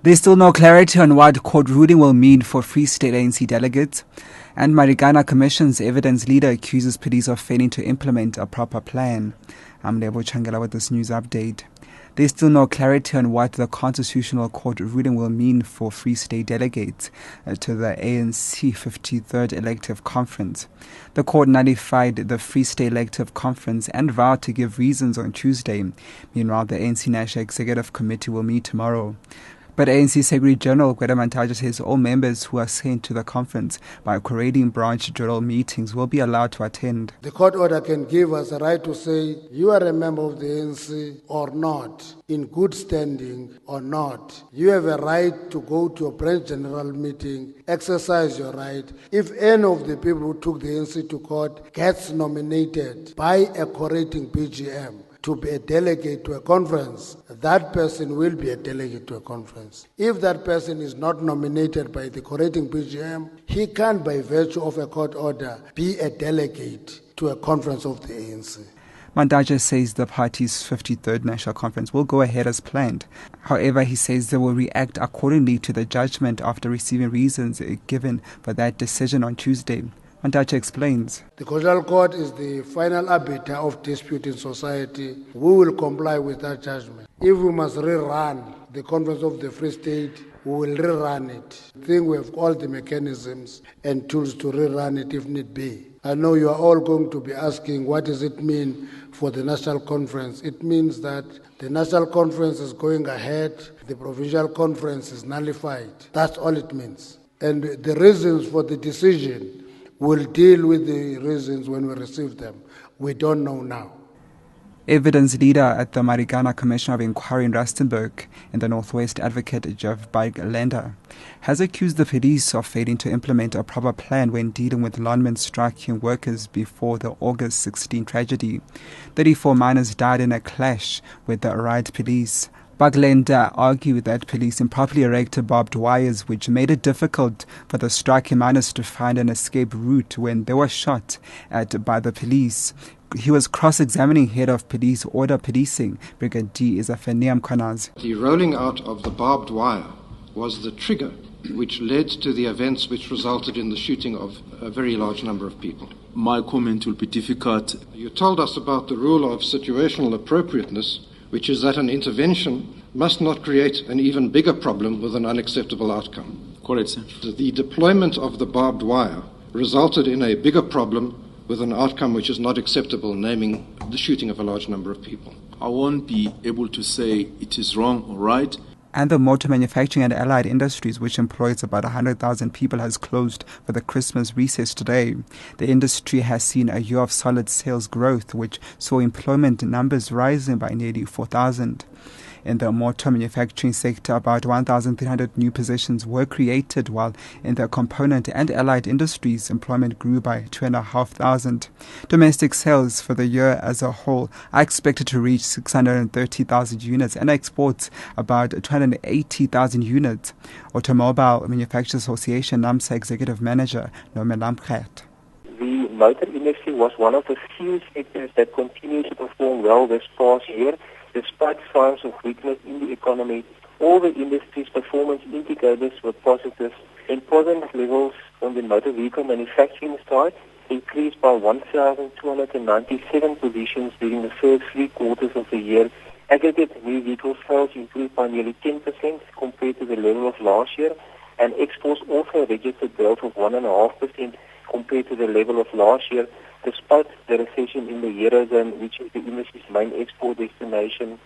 There's still no clarity on what court ruling will mean for Free State ANC delegates. And Marikana Commission's evidence leader accuses police of failing to implement a proper plan. I'm Lebo Changela with this news update. There's still no clarity on what the Constitutional Court ruling will mean for Free State delegates to the ANC 53rd Elective Conference. The court nullified the Free State Elective Conference and vowed to give reasons on Tuesday. Meanwhile, the ANC National Executive Committee will meet tomorrow. But ANC Secretary General Gwede Mantashe says all members who are sent to the conference by coordinating branch general meetings will be allowed to attend. The court order can give us a right to say you are a member of the ANC or not, in good standing or not. You have a right to go to a branch general meeting, exercise your right. If any of the people who took the ANC to court gets nominated by a coordinating BGM, to be a delegate to a conference, that person will be a delegate to a conference. If that person is not nominated by the coordinating BGM, he can, by virtue of a court order, be a delegate to a conference of the ANC. Mantashe says the party's 53rd National Conference will go ahead as planned. However, he says they will react accordingly to the judgment after receiving reasons given for that decision on Tuesday. Mantashe explains. The Constitutional Court is the final arbiter of dispute in society. We will comply with that judgment. If we must rerun the Conference of the Free State, we will rerun it. I think we have all the mechanisms and tools to rerun it if need be. I know you are all going to be asking, what does it mean for the National Conference? It means that the National Conference is going ahead, the Provincial Conference is nullified. That's all it means. And the reasons for the decision, we'll deal with the reasons when we receive them. We don't know now. Evidence leader at the Marikana Commission of Inquiry in Rustenburg in the Northwest, Advocate Jeff Lander, has accused the police of failing to implement a proper plan when dealing with linemen striking workers before the August 16 tragedy. 34 miners died in a clash with the riot police. Lander argued that police improperly erected barbed wires, which made it difficult for the striking miners to find an escape route when they were shot at by the police. He was cross-examining head of police order policing, Brigadier Izafenia Mkhwanazi. The rolling out of the barbed wire was the trigger which led to the events which resulted in the shooting of a very large number of people. My comment will be difficult. You told us about the rule of situational appropriateness, which is that an intervention must not create an even bigger problem with an unacceptable outcome. Correct, sir. The deployment of the barbed wire resulted in a bigger problem with an outcome which is not acceptable, naming the shooting of a large number of people. I won't be able to say it is wrong or right. And the motor manufacturing and allied industries, which employs about 100,000 people, has closed for the Christmas recess today. The industry has seen a year of solid sales growth, which saw employment numbers rising by nearly 4,000. In the motor manufacturing sector, about 1,300 new positions were created, while in the component and allied industries, employment grew by 2,500. Domestic sales for the year as a whole are expected to reach 630,000 units and exports about 280,000 units. Automobile Manufacturers Association NAMSA Executive Manager Nome Lamkhet. The motor industry was one of the few sectors that continued to perform well this past year. Despite signs of weakness in the economy, all the industry's performance indicators were positive. Employment levels on the motor vehicle manufacturing side increased by 1,297 positions during the first 3 quarters of the year. Aggregate new vehicle sales improved by nearly 10% compared to the level of last year, and exports also registered growth of 1.5% compared to the level of last year, despite the recession in the Eurozone, which is the industry's main export destination.